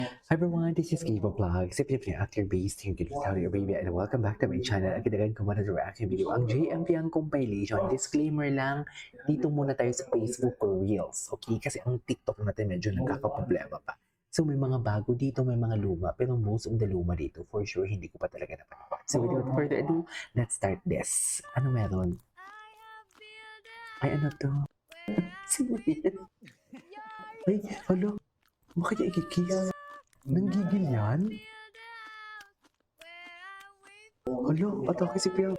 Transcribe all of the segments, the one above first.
Hi everyone, this is Kiva Vlog, simply actor based here in Saudi Arabia and welcome back to my channel. Agad-agad ko muna reaction video ang JMP ang compilation. Disclaimer lang, dito muna tayo sa Facebook or Reels, okay? Kasi ang TikTok natin medyo nagkakaproblema pa. So may mga bago dito, may mga luma, pero most of the luma dito, for sure, hindi ko pa talaga napanood. So without further ado, let's start this. Ano meron? Ay, ano to? Sino yan? Ay, alo, bakit niya ikikiss? Nanggigil yan? Hala, atake si Piang.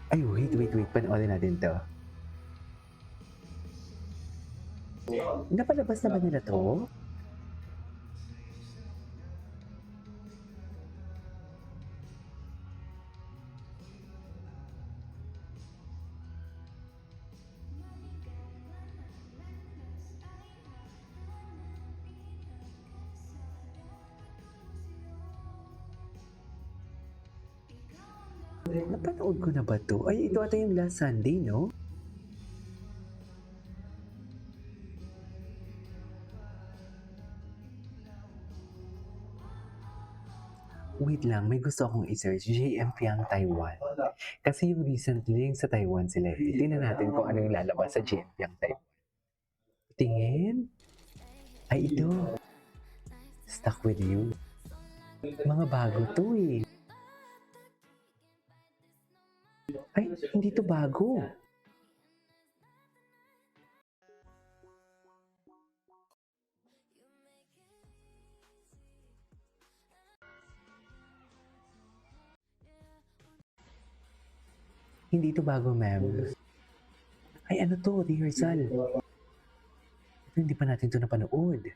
Ay, wait. Panoorin natin to. Napalabas na ba nila to? Napanood ko na ba to? Ay, ito ata yung last Sunday, no? Wait lang, may gusto akong i-search. JM Piang Taiwan. Kasi yung recently sa Taiwan sila. Tingnan natin kung ano yung lalabas sa JM Piang Taiwan. Tingin? Ay, ito. Stuck with you. Mga bago to eh. Ay, hindi to bago. Hindi to bago, ma'am. Ay, ano to? Rehearsal. Ito, hindi pa natin to napanood.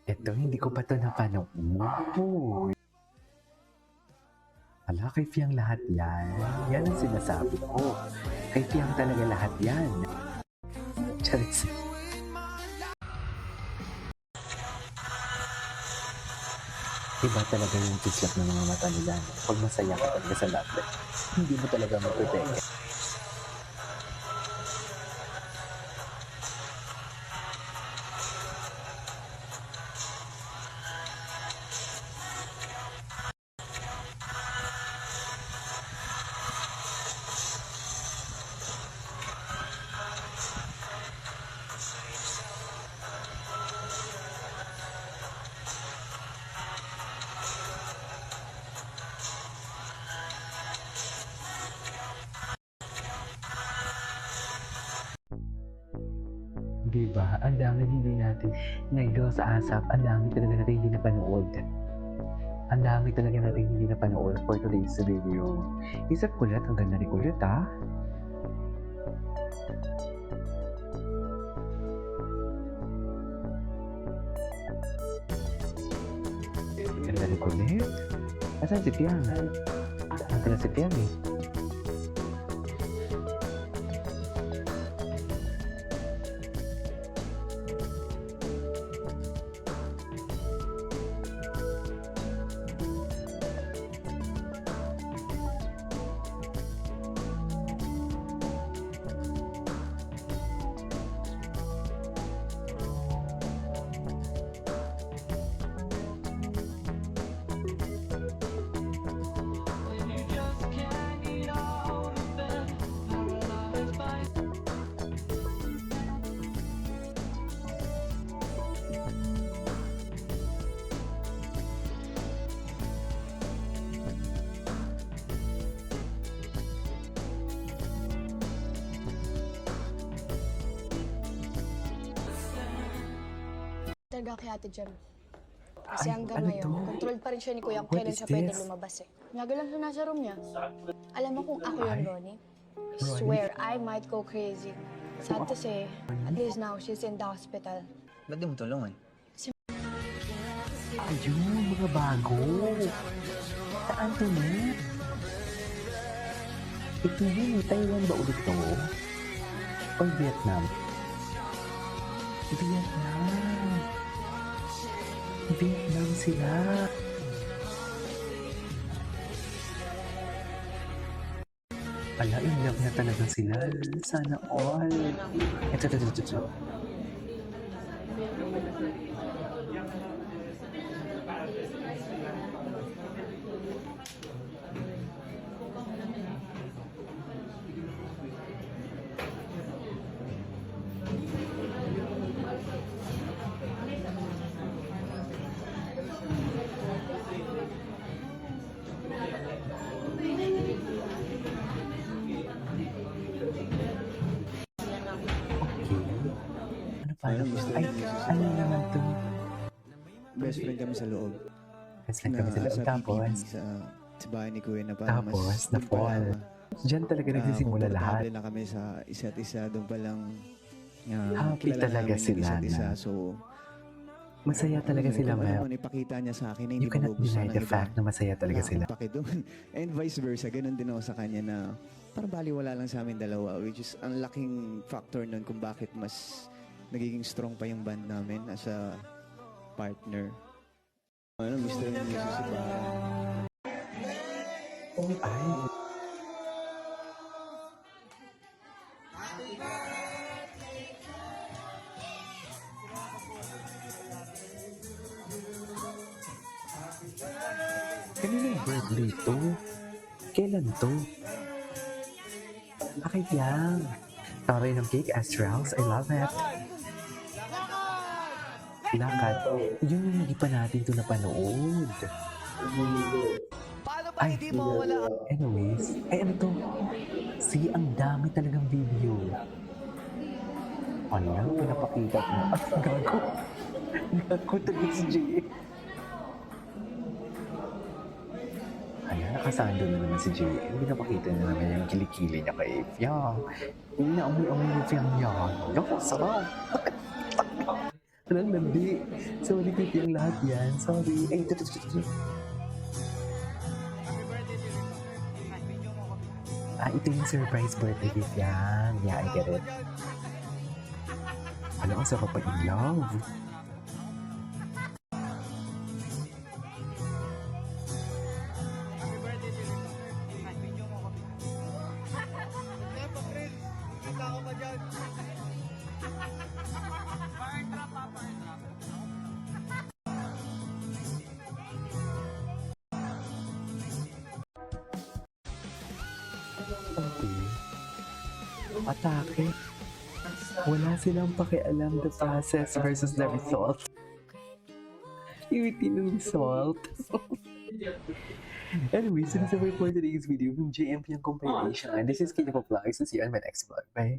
Ito, hindi ko pa to napanood. Ala, kay Fiang lahat yan. Yan ang sinasabi ko. Kay Fiang talaga lahat yan. Charis. Iba talaga yung kislap ng mga mata nila. Pag masaya ka talaga sa lahat, hindi mo talaga mapipeke. Diba? Ang dami hindi natin nag-go sa ASAP. Ang dami talaga natin hindi napanood. Ang dami talaga natin hindi napanood for today's video. Isip kulat, ang ganda ni kulat ah. Ganda ni kulit. Asan si Piang? Nandun na si Piang eh. Talaga kay Ate Jem. Kasi Ay, hanggang ano ngayon, to? controlled pa rin siya ni Kuya What kailan is siya pwede this? lumabas eh. Lagi lang siya nasa room niya. Alam mo kung ako yun, Ay. Ronnie? Swear, I might go crazy. Sad to say, at least now she's in the hospital. Ba't di mo tulungan? Ayun, mga bago. Saan to na? Ito yun, Taiwan ba ulit to? Or Vietnam? Vietnam! Vietnam sila! Ala, in love na talaga sila. Sana all. Ito. Okay. Ano pa? Ayun, gusto Ay, niya sa ano bahay. naman to? Best friend kami sa loob. Best friend kami sila. Sa Tapos, PBB, sa bahay ni Kuya na parang tapos, mas na doon pa lang, fall. Diyan talaga nagsisimula lahat. komportable na kami sa isa't isa. Doon pa lang Happy kilala talaga namin yung sila isa't isa. na. So, Masaya talaga sila, kung ano ma'am. man ipakita niya sa akin na You hindi cannot magugustuhan deny ng the iba. fact na masaya talaga Wala sila. akong pake doon. And vice versa, ganun din ako sa kanya na parang baliwala lang sa amin dalawa, which is ang laking factor nun kung bakit mas nagiging strong pa yung band namin as a partner. Ano, Mr. and Mrs. Ibarra. Ay, kanina yung birthday to? Kailan to? Bakit yan? Taray ng cake, Astrals. I love it. Lakad. Yun yung hindi pa natin ito napanood. Ay, anyways. Ay, ano to? See, ang dami talagang video. Ano yan? Pinapakita ko. Ay, gago. Gago talaga si Jay. Ayan, nakasando na naman si Jay. Pinapakita na naman yung kilikili niya kay Fiang. Yung naamoy-amoy yung Fiang niya. Yung sarap. Anong landi? Sorry, titi ang lahat yan. Sorry. Ay, ito. Ah, ito yung surprise birthday gift yan. Yeah, I get it. Ano, ang sarap pa in love. Okay. Atake. Wala silang pakialam the process versus the result. Yung ng result. Anyway, so this is it for today's video from JMP ang compilation. And this is Kenya Vlogs. See you on my next vlog. Bye!